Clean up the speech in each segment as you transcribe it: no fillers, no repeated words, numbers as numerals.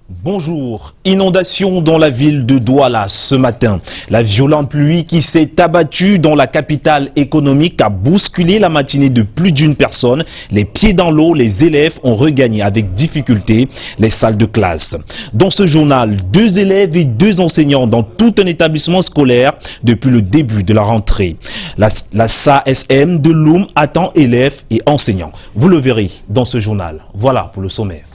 Bonjour. Inondation dans la ville de Douala ce matin. La violente pluie qui s'est abattue dans la capitale économique a bousculé la matinée de plus d'une personne. Les pieds dans l'eau, les élèves ont regagné avec difficulté les salles de classe. Dans ce journal, 2 élèves et 2 enseignants dans tout un établissement scolaire depuis le début de la rentrée. La SASM de Loum attend élèves et enseignants. Vous le verrez dans ce journal. Voilà pour le sommaire.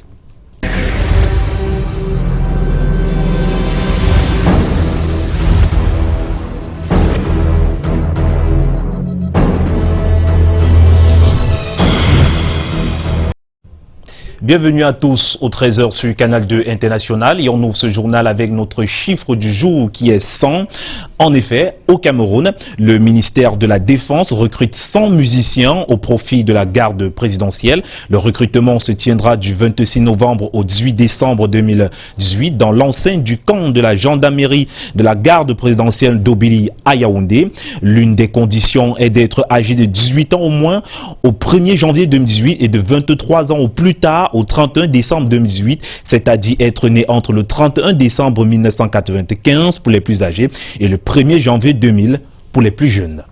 Bienvenue à tous au 13h sur Canal 2 International et on ouvre ce journal avec notre chiffre du jour qui est 100. En effet, au Cameroun, le ministère de la Défense recrute 100 musiciens au profit de la garde présidentielle. Le recrutement se tiendra du 26 novembre au 18 décembre 2018 dans l'enceinte du camp de la gendarmerie de la garde présidentielle d'Obili à Yaoundé. L'une des conditions est d'être âgé de 18 ans au moins au 1er janvier 2018 et de 23 ans au plus tard au 31 décembre 2018, c'est-à-dire être né entre le 31 décembre 1995 pour les plus âgés et le 1er janvier 2000 pour les plus jeunes.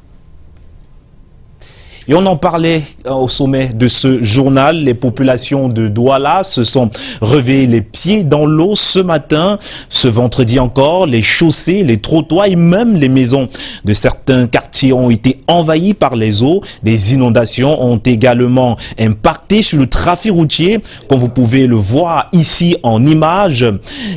Et on en parlait au sommet de ce journal. Les populations de Douala se sont réveillées les pieds dans l'eau ce matin. Ce vendredi encore, les chaussées, les trottoirs et même les maisons de certains quartiers ont été envahis par les eaux. Des inondations ont également impacté sur le trafic routier. Comme vous pouvez le voir ici en image,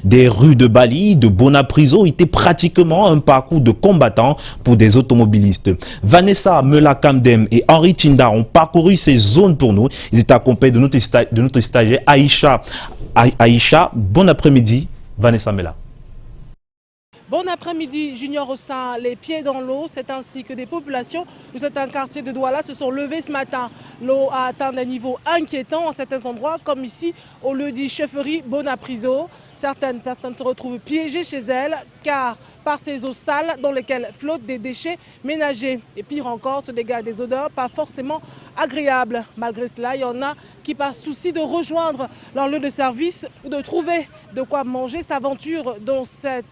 des rues de Bali, de Bonapriso étaient pratiquement un parcours de combattants pour des automobilistes. Vanessa Mela-Kamdem et Henri Tinda ont parcouru ces zones pour nous. Ils étaient accompagnés de notre stagiaire Aïcha. Aïcha, bon après-midi, Vanessa Mela. Bon après-midi, Junior Rossin, les pieds dans l'eau, c'est ainsi que des populations de certains quartiers de Douala se sont levées ce matin. L'eau a atteint des niveaux inquiétants à certains endroits, comme ici au lieu-dit chefferie Bonapriso. Certaines personnes se retrouvent piégées chez elles, car par ces eaux sales dans lesquelles flottent des déchets ménagers. Et pire encore, se dégagent des odeurs pas forcément agréables. Malgré cela, il y en a qui, par souci de rejoindre leur lieu de service ou de trouver de quoi manger, s'aventurent dans cette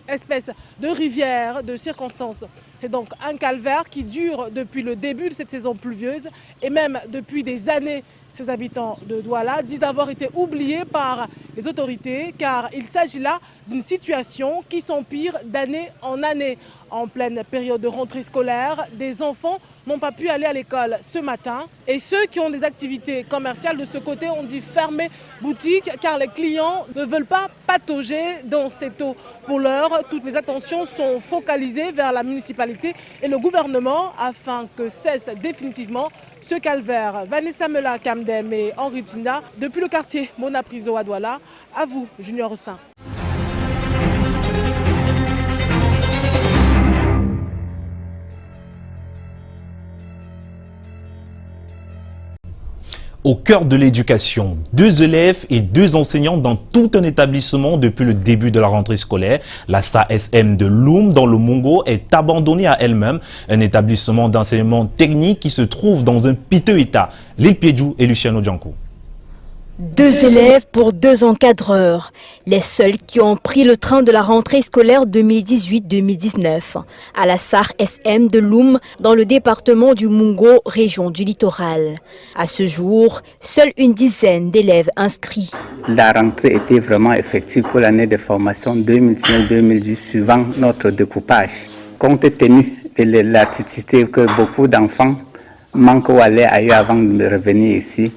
espèce de rivière, de circonstances. C'est donc un calvaire qui dure depuis le début de cette saison pluvieuse et même depuis des années. Ces habitants de Douala disent avoir été oubliés par les autorités car il s'agit là d'une situation qui s'empire d'année en année. En pleine période de rentrée scolaire, des enfants n'ont pas pu aller à l'école ce matin et ceux qui ont des activités commerciales de ce côté ont dû fermer boutique car les clients ne veulent pas patauger dans cette eau. Pour l'heure, toutes les attentions sont focalisées vers la municipalité et le gouvernement afin que cesse définitivement ce calvaire. Vanessa Mela-Kamdem et Henri Tinda, depuis le quartier Bonapriso à Douala. À vous, Junior Rossin. Au cœur de l'éducation, 2 élèves et 2 enseignants dans tout un établissement depuis le début de la rentrée scolaire. La SASM de Loum dans le Mongo est abandonnée à elle-même, un établissement d'enseignement technique qui se trouve dans un piteux état. Lil Piedjou et Luciano Djanko. 2 élèves pour 2 encadreurs, les seuls qui ont pris le train de la rentrée scolaire 2018-2019 à la SASM de Loum dans le département du Mungo, région du littoral. À ce jour, seule une dizaine d'élèves inscrits. La rentrée était vraiment effective pour l'année de formation 2019-2018 suivant notre découpage. Compte tenu de l'attitude que beaucoup d'enfants manquent ou allaient ailleurs avant de revenir ici,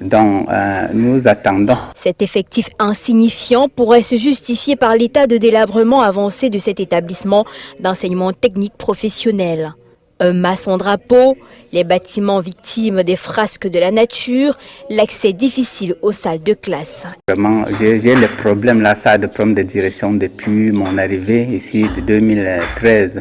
dont nous attendons. Cet effectif insignifiant pourrait se justifier par l'état de délabrement avancé de cet établissement d'enseignement technique professionnel. Un maçon drapeau, les bâtiments victimes des frasques de la nature, l'accès difficile aux salles de classe. Vraiment, j'ai le problème là, ça a des problèmes de direction depuis mon arrivée ici de 2013.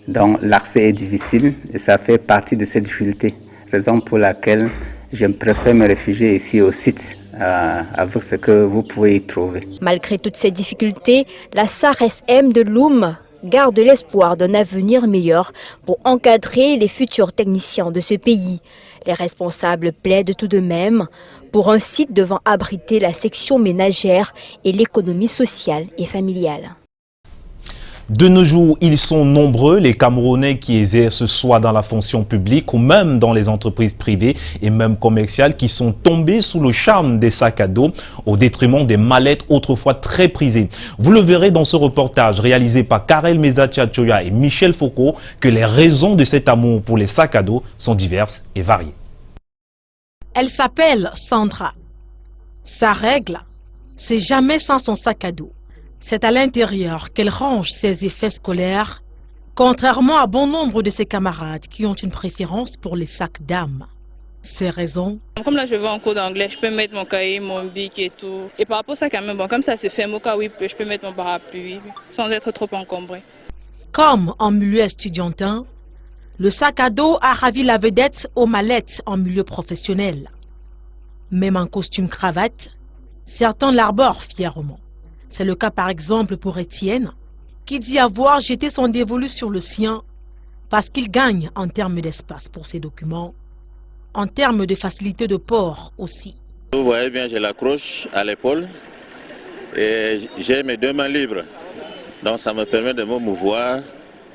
Donc l'accès est difficile et ça fait partie de cette difficulté. Raison pour laquelle je préfère me réfugier ici au site avec ce que vous pouvez y trouver. Malgré toutes ces difficultés, la SASM de Loum garde l'espoir d'un avenir meilleur pour encadrer les futurs techniciens de ce pays. Les responsables plaident tout de même pour un site devant abriter la section ménagère et l'économie sociale et familiale. De nos jours, ils sont nombreux, les Camerounais qui exercent soit dans la fonction publique ou même dans les entreprises privées et même commerciales qui sont tombés sous le charme des sacs à dos au détriment des mallettes autrefois très prisées. Vous le verrez dans ce reportage réalisé par Karel Mezatia-Choya et Michel Foucault que les raisons de cet amour pour les sacs à dos sont diverses et variées. Elle s'appelle Sandra. Sa règle, c'est jamais sans son sac à dos. C'est à l'intérieur qu'elle range ses effets scolaires, contrairement à bon nombre de ses camarades qui ont une préférence pour les sacs d'âme. Ces raisons? Comme là je vais en cours d'anglais, je peux mettre mon cahier, mon bic et tout. Et par rapport à ça quand même, bon, comme ça se ferme au cas où je peux mettre mon parapluie sans être trop encombré. Comme en milieu estudiantin, le sac à dos a ravi la vedette aux mallettes en milieu professionnel. Même en costume cravate, certains l'arborent fièrement. C'est le cas par exemple pour Étienne, qui dit avoir jeté son dévolu sur le sien parce qu'il gagne en termes d'espace pour ses documents, en termes de facilité de port aussi. Vous voyez bien, je l'accroche à l'épaule et j'ai mes deux mains libres. Donc ça me permet de me mouvoir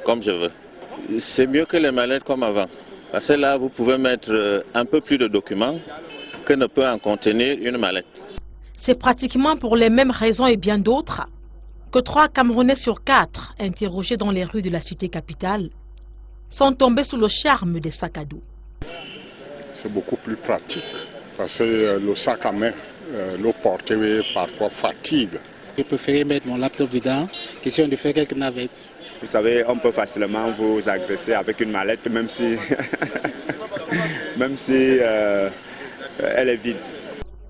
comme je veux. C'est mieux que les mallettes comme avant. Parce que là, vous pouvez mettre un peu plus de documents que ne peut en contenir une mallette. C'est pratiquement pour les mêmes raisons et bien d'autres que 3 Camerounais sur 4 interrogés dans les rues de la cité capitale sont tombés sous le charme des sacs à dos. C'est beaucoup plus pratique parce que le sac à main, le porter parfois fatigue. Je préfère mettre mon laptop dedans, question de faire quelques navettes. Vous savez, on peut facilement vous agresser avec une mallette, même si, elle est vide.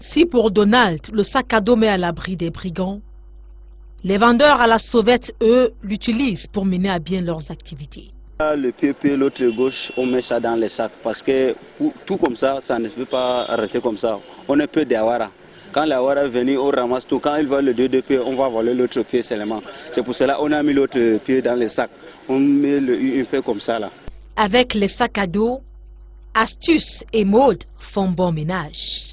Si pour Donald, le sac à dos met à l'abri des brigands, les vendeurs à la sauvette, eux, l'utilisent pour mener à bien leurs activités. Le pied, l'autre gauche, on met ça dans les sacs parce que tout comme ça, ça ne peut pas arrêter comme ça. On est peu d'Awara. Quand l'Awara est venu, on ramasse tout. Quand il vole le deux pieds, on va voler l'autre pied seulement. C'est pour cela qu'on a mis l'autre pied dans les sacs. On met un peu comme ça là. Avec les sacs à dos, astuces et modes font bon ménage.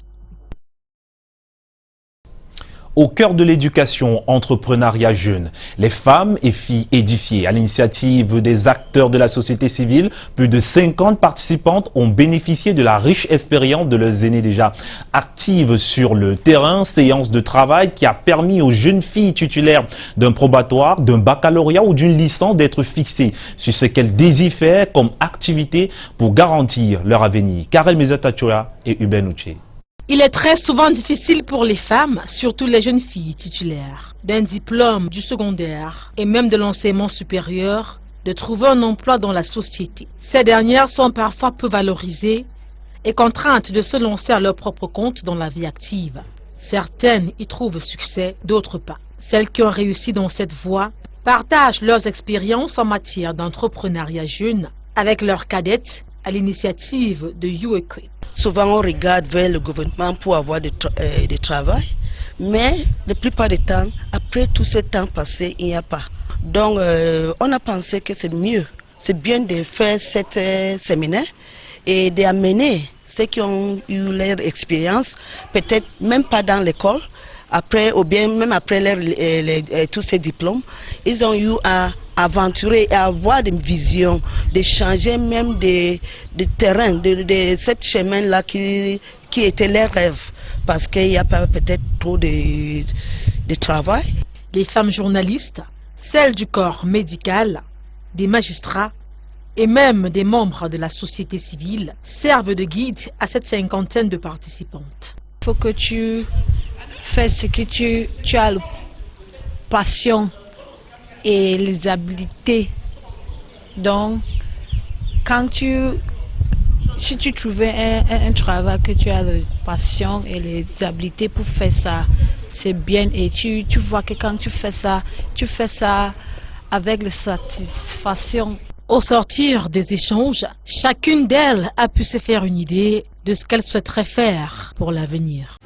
Au cœur de l'éducation, entrepreneuriat jeune, les femmes et filles édifiées à l'initiative des acteurs de la société civile, plus de 50 participantes ont bénéficié de la riche expérience de leurs aînés déjà actives sur le terrain, séance de travail qui a permis aux jeunes filles titulaires d'un probatoire, d'un baccalauréat ou d'une licence d'être fixées sur ce qu'elles désirent faire comme activité pour garantir leur avenir. Karel Mezatia-Choya et Hubert Uche. Il est très souvent difficile pour les femmes, surtout les jeunes filles titulaires d'un diplôme du secondaire et même de l'enseignement supérieur, de trouver un emploi dans la société. Ces dernières sont parfois peu valorisées et contraintes de se lancer à leur propre compte dans la vie active. Certaines y trouvent succès, d'autres pas. Celles qui ont réussi dans cette voie partagent leurs expériences en matière d'entrepreneuriat jeune avec leurs cadettes à l'initiative de YouEquip. Souvent, on regarde vers le gouvernement pour avoir du travail, mais la plupart du temps, après tout ce temps passé, il n'y a pas. Donc, on a pensé que c'est mieux, c'est bien de faire cette séminaire et d'amener ceux qui ont eu leur expérience, peut-être même pas dans l'école, après ou bien même après tous ces diplômes, ils ont eu à aventurer et avoir des visions, de changer même de terrain, de cette chemin-là qui était leur rêve, parce qu'il n'y a pas peut-être trop de travail. Les femmes journalistes, celles du corps médical, des magistrats et même des membres de la société civile servent de guide à cette cinquantaine de participantes. Il faut que tu fais ce que tu as la passion et les habiletés. Donc, si tu trouvais un travail que tu as la passion et les habiletés pour faire ça, c'est bien. Et tu vois que quand tu fais ça avec la satisfaction. Au sortir des échanges, chacune d'elles a pu se faire une idée de ce qu'elle souhaiterait faire pour l'avenir.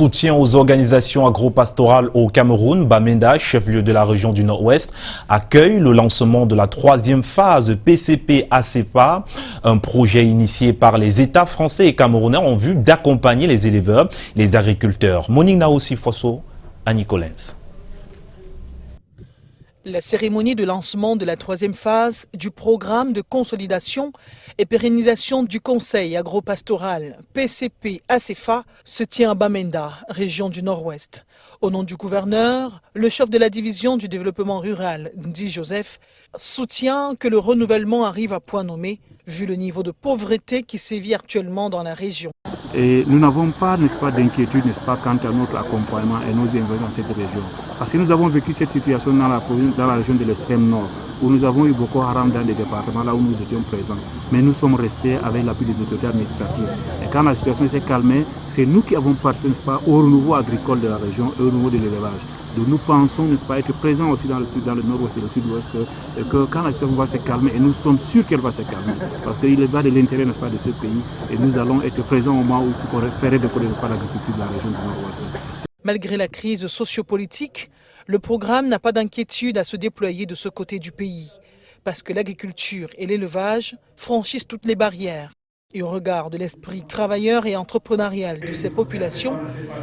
soutien aux organisations agro-pastorales au Cameroun, Bamenda, chef-lieu de la région du Nord-Ouest, accueille le lancement de la 3e phase PCP-ACEPA, un projet initié par les États français et camerounais en vue d'accompagner les éleveurs, les agriculteurs. Monique Naossi Fosso, Annie Collins. La cérémonie de lancement de la 3e phase du programme de consolidation et pérennisation du Conseil agropastoral PCP-ACEPA se tient à Bamenda, région du Nord-Ouest. Au nom du gouverneur, le chef de la division du développement rural, Ndi Joseph, soutient que le renouvellement arrive à point nommé, vu le niveau de pauvreté qui sévit actuellement dans la région. Et nous n'avons pas, n'est-ce pas, d'inquiétude, n'est-ce pas, quant à notre accompagnement et nos investissements dans cette région. Parce que nous avons vécu cette situation dans la région de l'extrême nord, où nous avons eu Boko Haram dans les départements là où nous étions présents. Mais nous sommes restés avec l'appui des autorités administratives. Et quand la situation s'est calmée, c'est nous qui avons participé, n'est-ce pas, au renouveau agricole de la région et au renouveau de l'élevage. Donc nous pensons, n'est-ce pas, être présents aussi dans le nord-ouest et le sud-ouest, et que quand la situation va se calmer, et nous sommes sûrs qu'elle va se calmer, parce qu'il va de l'intérêt, n'est-ce pas, de ce pays, et nous allons être présents au moment où il faudrait faire de l'agriculture de la région du nord-ouest. Malgré la crise sociopolitique, le programme n'a pas d'inquiétude à se déployer de ce côté du pays, parce que l'agriculture et l'élevage franchissent toutes les barrières. Et au regard de l'esprit travailleur et entrepreneurial de ces populations,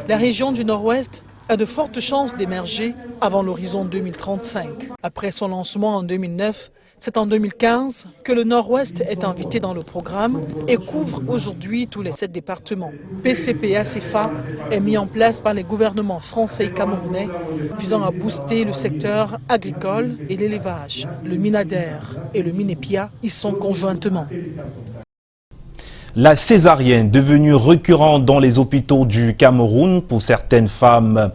la région du Nord-Ouest a de fortes chances d'émerger avant l'horizon 2035. Après son lancement en 2009, c'est en 2015 que le Nord-Ouest est invité dans le programme et couvre aujourd'hui tous les 7 départements. PCP-ACEPA est mis en place par les gouvernements français et camerounais visant à booster le secteur agricole et l'élevage. Le Minader et le Minepia y sont conjointement. La césarienne, devenue récurrente dans les hôpitaux du Cameroun pour certaines femmes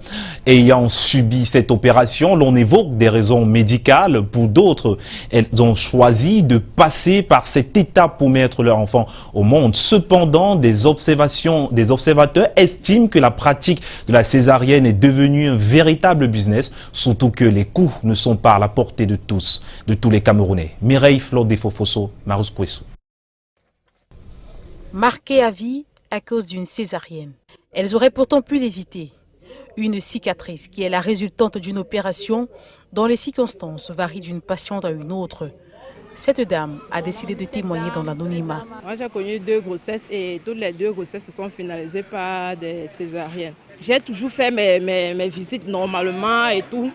ayant subi cette opération, l'on évoque des raisons médicales. Pour d'autres, elles ont choisi de passer par cette étape pour mettre leur enfant au monde. Cependant, des observateurs estiment que la pratique de la césarienne est devenue un véritable business, surtout que les coûts ne sont pas à la portée de tous les Camerounais. Mireille Flor Defofoso, Marus Kwesou. Marquées à vie à cause d'une césarienne. Elles auraient pourtant pu l'éviter. Une cicatrice qui est la résultante d'une opération dont les circonstances varient d'une patiente à une autre. Cette dame a décidé de témoigner dans l'anonymat. Moi, j'ai connu 2 grossesses et toutes les 2 grossesses se sont finalisées par des césariennes. J'ai toujours fait mes visites normalement et tout.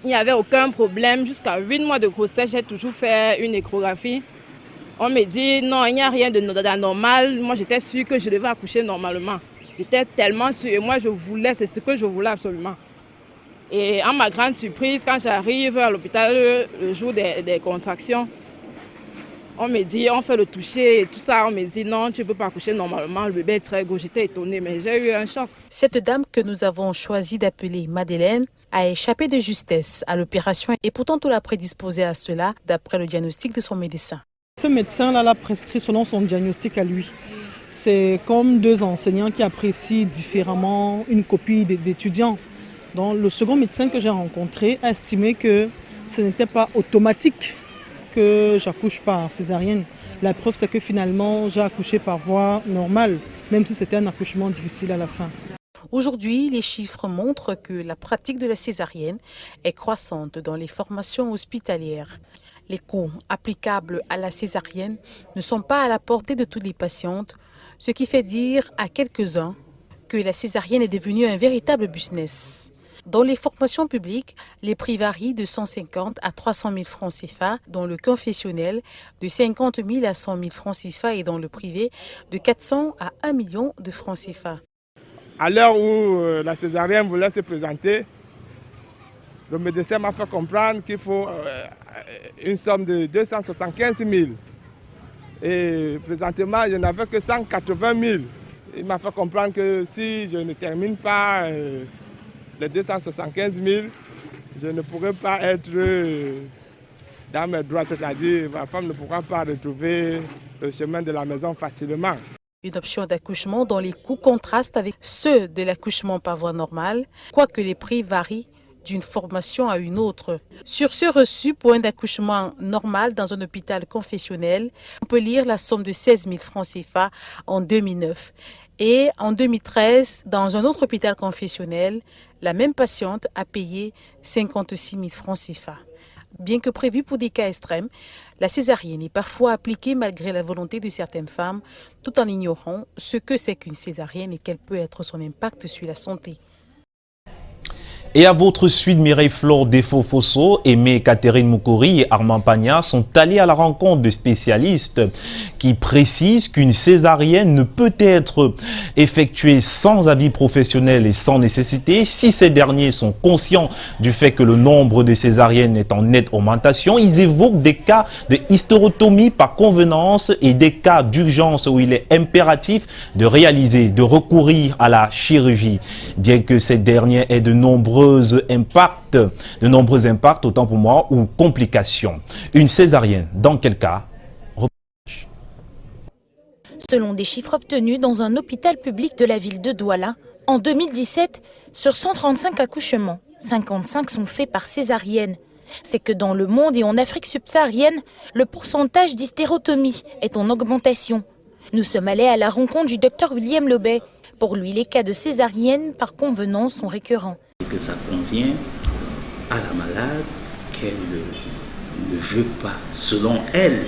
Il n'y avait aucun problème. Jusqu'à 8 mois de grossesse, j'ai toujours fait une échographie. On me dit non, il n'y a rien d'anormal. Moi, j'étais sûre que je devais accoucher normalement. J'étais tellement sûre. Et moi, je voulais, c'est ce que je voulais absolument. Et à ma grande surprise, quand j'arrive à l'hôpital le jour des contractions, on me dit, on fait le toucher et tout ça. On me dit non, tu ne peux pas accoucher normalement. Le bébé est très gros. J'étais étonnée, mais j'ai eu un choc. Cette dame que nous avons choisi d'appeler Madeleine a échappé de justesse à l'opération et pourtant tout l'a prédisposée à cela d'après le diagnostic de son médecin. Ce médecin-là l'a prescrit selon son diagnostic à lui. C'est comme 2 enseignants qui apprécient différemment une copie d'étudiants. Donc le second médecin que j'ai rencontré a estimé que ce n'était pas automatique que j'accouche par césarienne. La preuve, c'est que finalement, j'ai accouché par voie normale, même si c'était un accouchement difficile à la fin. Aujourd'hui, les chiffres montrent que la pratique de la césarienne est croissante dans les formations hospitalières. Les coûts applicables à la césarienne ne sont pas à la portée de toutes les patientes, ce qui fait dire à quelques-uns que la césarienne est devenue un véritable business. Dans les formations publiques, les prix varient de 150 à 300 000 francs CFA, dans le confessionnel de 50 000 à 100 000 francs CFA et dans le privé de 400 à 1 million de francs CFA. À l'heure où la césarienne voulait se présenter, le médecin m'a fait comprendre qu'il faut une somme de 275 000. Et présentement, je n'avais que 180 000. Il m'a fait comprendre que si je ne termine pas les 275 000, je ne pourrai pas être dans mes droits, c'est-à-dire ma femme ne pourra pas retrouver le chemin de la maison facilement. Une option d'accouchement dont les coûts contrastent avec ceux de l'accouchement par voie normale, quoique les prix varient d'une formation à une autre. Sur ce reçu pour un accouchement normal dans un hôpital confessionnel, on peut lire la somme de 16 000 francs CFA en 2009 Et en 2013, dans un autre hôpital confessionnel, la même patiente a payé 56 000 francs CFA. Bien que prévue pour des cas extrêmes, la césarienne est parfois appliquée malgré la volonté de certaines femmes, tout en ignorant ce que c'est qu'une césarienne et quel peut être son impact sur la santé. Et à votre suite, Mireille Flore Defo-Fosso, Aimé Catherine Moukouri et Armand Pagna sont allés à la rencontre de spécialistes qui précisent qu'une césarienne ne peut être effectuée sans avis professionnel et sans nécessité. Si ces derniers sont conscients du fait que le nombre de césariennes est en nette augmentation, ils évoquent des cas de hystérotomie par convenance et des cas d'urgence où il est impératif de recourir à la chirurgie. Bien que cette dernière ait de nombreux impacts, autant pour moi, ou complications. Une césarienne, dans quel cas? Selon des chiffres obtenus dans un hôpital public de la ville de Douala, en 2017, sur 135 accouchements, 55 sont faits par césarienne. C'est que dans le monde et en Afrique subsaharienne, le pourcentage d'hystérotomie est en augmentation. Nous sommes allés à la rencontre du docteur William Lobet. Pour lui, les cas de césarienne par convenance sont récurrents. Que ça convient à la malade qu'elle ne veut pas, selon elle,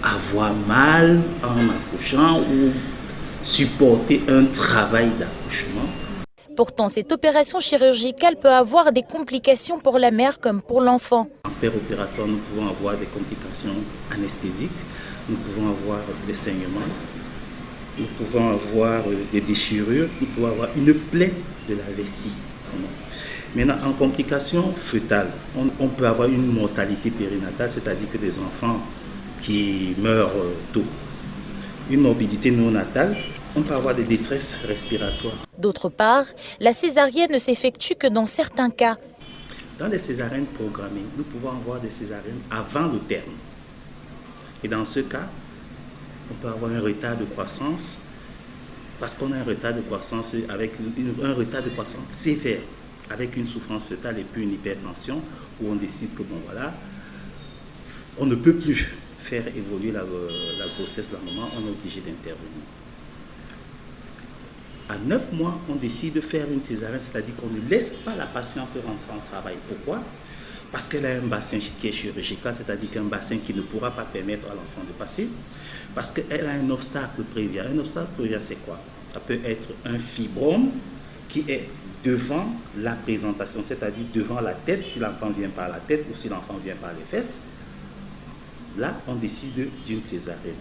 avoir mal en accouchant ou supporter un travail d'accouchement. Pourtant, cette opération chirurgicale peut avoir des complications pour la mère comme pour l'enfant. En péropératoire, nous pouvons avoir des complications anesthésiques, nous pouvons avoir des saignements, nous pouvons avoir des déchirures, nous pouvons avoir une plaie de la vessie. Maintenant, en complications fœtales, on peut avoir une mortalité périnatale, c'est-à-dire que des enfants qui meurent tôt. Une morbidité néonatale, on peut avoir des détresses respiratoires. D'autre part, la césarienne ne s'effectue que dans certains cas. Dans les césariennes programmées, nous pouvons avoir des césariennes avant le terme. Et dans ce cas, on peut avoir un retard de croissance, parce qu'on a un retard de croissance avec un retard de croissance sévère, avec une souffrance fœtale et puis une hypertension, où on décide que bon voilà, on ne peut plus faire évoluer la grossesse de la maman, on est obligé d'intervenir. À 9 mois, on décide de faire une césarienne, c'est-à-dire qu'on ne laisse pas la patiente rentrer en travail. Pourquoi? Parce qu'elle a un bassin qui est chirurgical, c'est-à-dire qu'un bassin qui ne pourra pas permettre à l'enfant de passer, parce qu'elle a un obstacle prévieux. Un obstacle prévieux, c'est quoi? Ça peut être un fibrome qui est devant la présentation, c'est-à-dire devant la tête, si l'enfant vient par la tête ou si l'enfant vient par les fesses. Là, on décide d'une césarienne.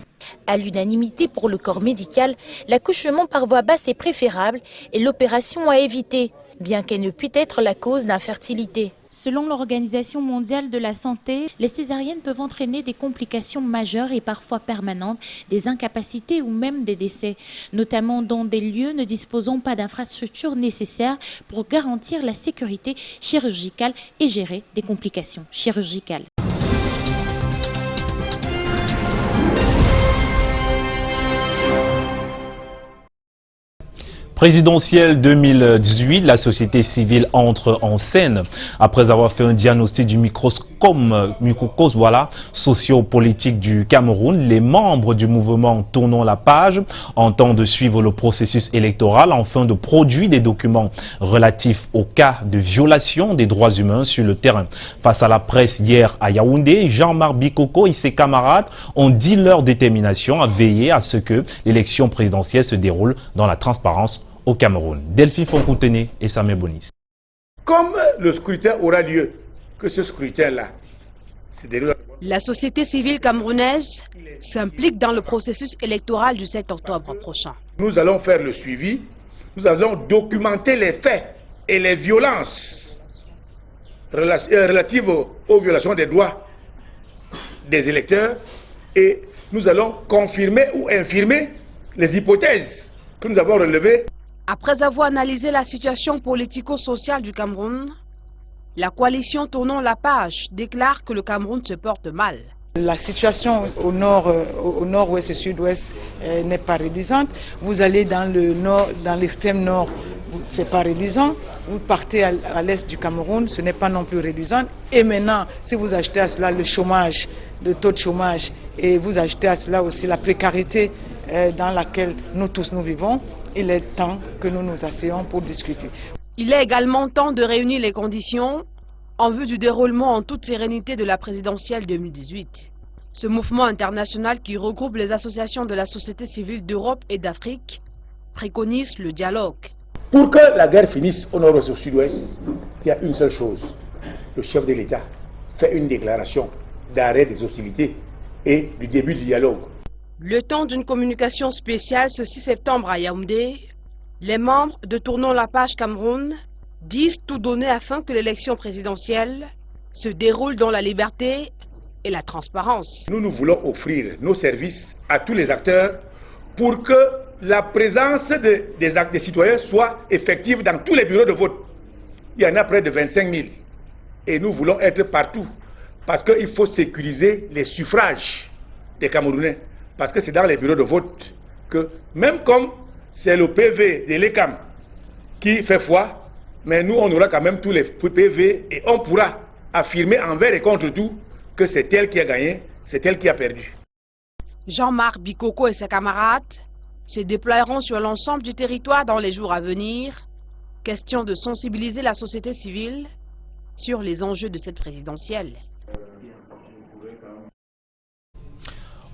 À l'unanimité pour le corps médical, l'accouchement par voie basse est préférable et l'opération à éviter, bien qu'elle ne puisse être la cause d'infertilité. Selon l'Organisation mondiale de la santé, les césariennes peuvent entraîner des complications majeures et parfois permanentes, des incapacités ou même des décès, notamment dans des lieux ne disposant pas d'infrastructures nécessaires pour garantir la sécurité chirurgicale et gérer des complications chirurgicales. Présidentielle 2018, la société civile entre en scène. Après avoir fait un diagnostic du microcosme sociopolitique du Cameroun, les membres du mouvement Tournons la page entendent suivre le processus électoral afin de produire des documents relatifs aux cas de violation des droits humains sur le terrain. Face à la presse hier à Yaoundé, Jean-Marc Bikoko et ses camarades ont dit leur détermination à veiller à ce que l'élection présidentielle se déroule dans la transparence au Cameroun. Delphine Foncontene et Samuel Bonis. Comme le scrutin aura lieu, que ce scrutin-là se déroule. La société civile camerounaise s'implique dans le processus électoral du 7 octobre prochain. Nous allons faire le suivi, nous allons documenter les faits et les violences relatives aux violations des droits des électeurs et nous allons confirmer ou infirmer les hypothèses que nous avons relevées. Après avoir analysé la situation politico-sociale du Cameroun, la coalition Tournons la page déclare que le Cameroun se porte mal. La situation au nord-ouest et sud-ouest n'est pas réduisante. Vous allez dans le nord, dans l'extrême nord, c'est pas réduisant. Vous partez à l'est du Cameroun, ce n'est pas non plus réduisant. Et maintenant, si vous ajoutez à cela le chômage, le taux de chômage, et vous ajoutez à cela aussi la précarité dans laquelle nous tous nous vivons, il est temps que nous nous asseyons pour discuter. Il est également temps de réunir les conditions en vue du déroulement en toute sérénité de la présidentielle 2018. Ce mouvement international qui regroupe les associations de la société civile d'Europe et d'Afrique préconise le dialogue. Pour que la guerre finisse au nord et au sud-ouest, il y a une seule chose. Le chef de l'État fait une déclaration d'arrêt des hostilités et du début du dialogue. Le temps d'une communication spéciale ce 6 septembre à Yaoundé, les membres de Tournons la page Cameroun disent tout donner afin que l'élection présidentielle se déroule dans la liberté et la transparence. Nous voulons offrir nos services à tous les acteurs pour que la présence des citoyens soit effective dans tous les bureaux de vote. Il y en a près de 25 000 et nous voulons être partout parce qu'il faut sécuriser les suffrages des Camerounais. Parce que c'est dans les bureaux de vote que, même comme c'est le PV de l'ECAM qui fait foi, mais nous on aura quand même tous les PV et on pourra affirmer envers et contre tout que c'est elle qui a gagné, c'est elle qui a perdu. Jean-Marc Bikoko et ses camarades se déploieront sur l'ensemble du territoire dans les jours à venir. Question de sensibiliser la société civile sur les enjeux de cette présidentielle.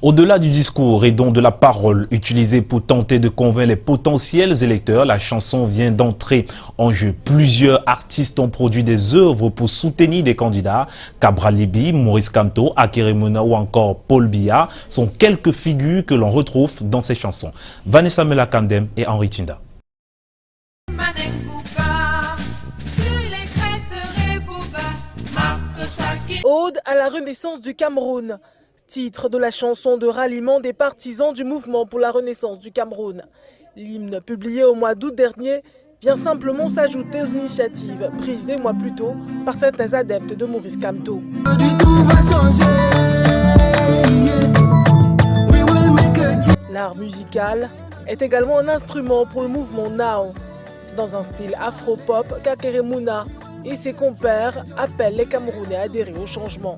Au-delà du discours et donc de la parole utilisée pour tenter de convaincre les potentiels électeurs, la chanson vient d'entrer en jeu. Plusieurs artistes ont produit des œuvres pour soutenir des candidats. Cabral Libby, Maurice Kamto, Akere Mouna ou encore Paul Biya sont quelques figures que l'on retrouve dans ces chansons. Vanessa Melakandem et Henri Tinda. Ode à la renaissance du Cameroun. Titre de la chanson de ralliement des partisans du mouvement pour la renaissance du Cameroun. L'hymne publié au mois d'août dernier vient simplement s'ajouter aux initiatives prises des mois plus tôt par certains adeptes de Maurice Kamto. L'art musical est également un instrument pour le mouvement Now. C'est dans un style afro-pop qu'Akere Mouna et ses compères appellent les Camerounais à adhérer au changement.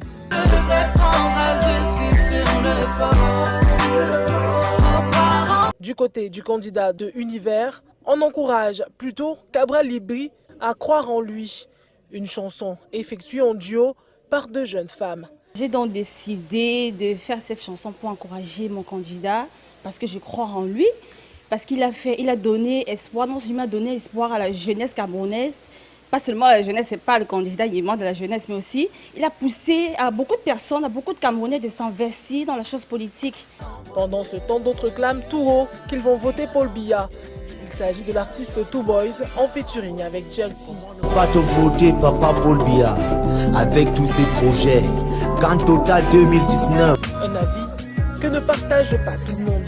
Du côté du candidat de Univers, on encourage plutôt Cabral Libby à croire en lui. Une chanson effectuée en duo par deux jeunes femmes. J'ai donc décidé de faire cette chanson pour encourager mon candidat parce que je crois en lui, parce qu'il a donné espoir, non seulement donné espoir à la jeunesse camerounaise. Pas seulement la jeunesse, c'est pas le candidat, il est membre de la jeunesse, mais aussi il a poussé à beaucoup de personnes, à beaucoup de Camerounais de s'investir dans la chose politique. Pendant ce temps, d'autres clament tout haut qu'ils vont voter Paul Biya. Il s'agit de l'artiste Two Boys en featuring avec Chelsea. Pas te voter Papa Paul Biya avec tous ses projets. Quand Total 2019. Un avis que ne partage pas tout le monde.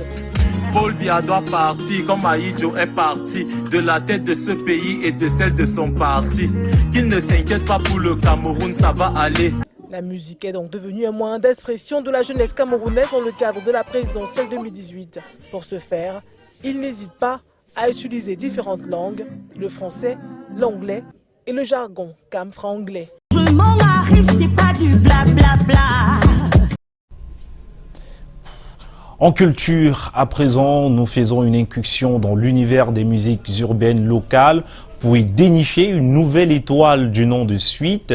Paul Biya doit partir comme Aïdjo est parti de la tête de ce pays et de celle de son parti. Qu'il ne s'inquiète pas pour le Cameroun, ça va aller. La musique est donc devenue un moyen d'expression de la jeunesse camerounaise dans le cadre de la présidentielle 2018. Pour ce faire, il n'hésite pas à utiliser différentes langues, le français, l'anglais et le jargon cam-franglais. Je m'en arrive, c'est pas du blablabla. En culture, à présent, nous faisons une incursion dans l'univers des musiques urbaines locales pour y dénicher une nouvelle étoile du nom de Suite.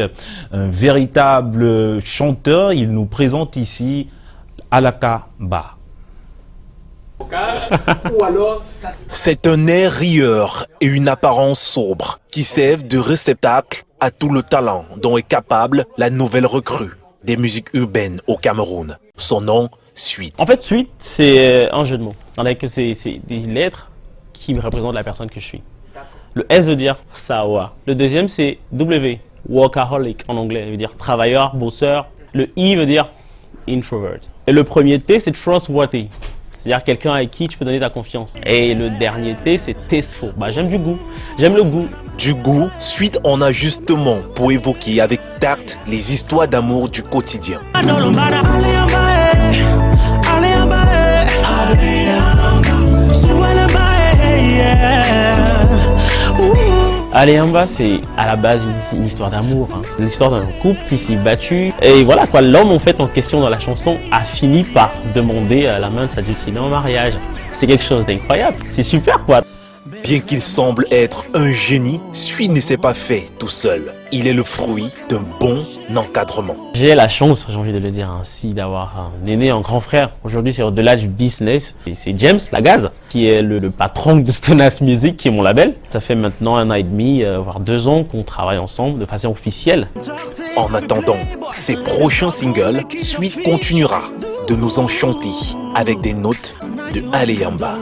Un véritable chanteur, il nous présente ici Alaka Ba. C'est un air rieur et une apparence sobre qui servent de réceptacle à tout le talent dont est capable la nouvelle recrue des musiques urbaines au Cameroun. Son nom, Suite. En fait, Suite, c'est un jeu de mots. Dans lequel c'est des lettres qui représentent la personne que je suis. Le S veut dire sawa. Le deuxième, c'est W, workaholic en anglais, veut dire travailleur, bosseur. Le I veut dire introvert. Et le premier T, c'est trustworthy. C'est-à-dire quelqu'un avec qui tu peux donner ta confiance. Et le dernier T, c'est tasteful. Bah, j'aime du goût. J'aime le goût. Du goût, Suite en a justement pour évoquer avec tact les histoires d'amour du quotidien. Aleyamba, c'est à la base une histoire d'amour, hein. L'histoire d'un couple qui s'est battu. Et voilà quoi, l'homme en fait en question dans la chanson a fini par demander la main de sa dulcinée en mariage. C'est quelque chose d'incroyable, c'est super quoi. Bien qu'il semble être un génie, Sui ne s'est pas fait tout seul. Il est le fruit d'un bon encadrement. J'ai la chance, j'ai envie de le dire ainsi, d'avoir un aîné, un grand frère. Aujourd'hui, c'est au-delà du business. Et c'est James Lagaz, qui est le patron de Stonas Music, qui est mon label. Ça fait maintenant 1 an et demi, voire 2 ans qu'on travaille ensemble de façon officielle. En attendant ses prochains singles, Sui continuera de nous enchanter avec des notes de Aleyamba.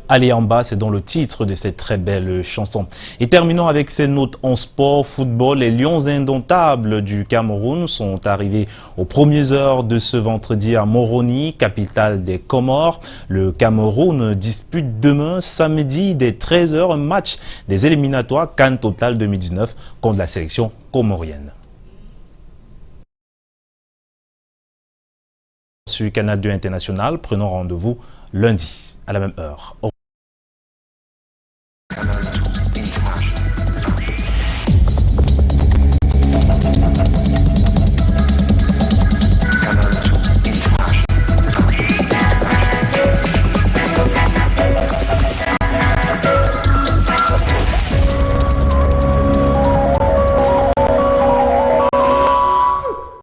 Aller en bas, c'est dans le titre de cette très belle chanson. Et terminons avec ces notes en sport, football. Les Lions indomptables du Cameroun sont arrivés aux premières heures de ce vendredi à Moroni, capitale des Comores. Le Cameroun dispute demain, samedi, dès 13h, un match des éliminatoires CAN Total 2019 contre la sélection comorienne. Sur Canal 2 International, prenons rendez-vous lundi à la même heure.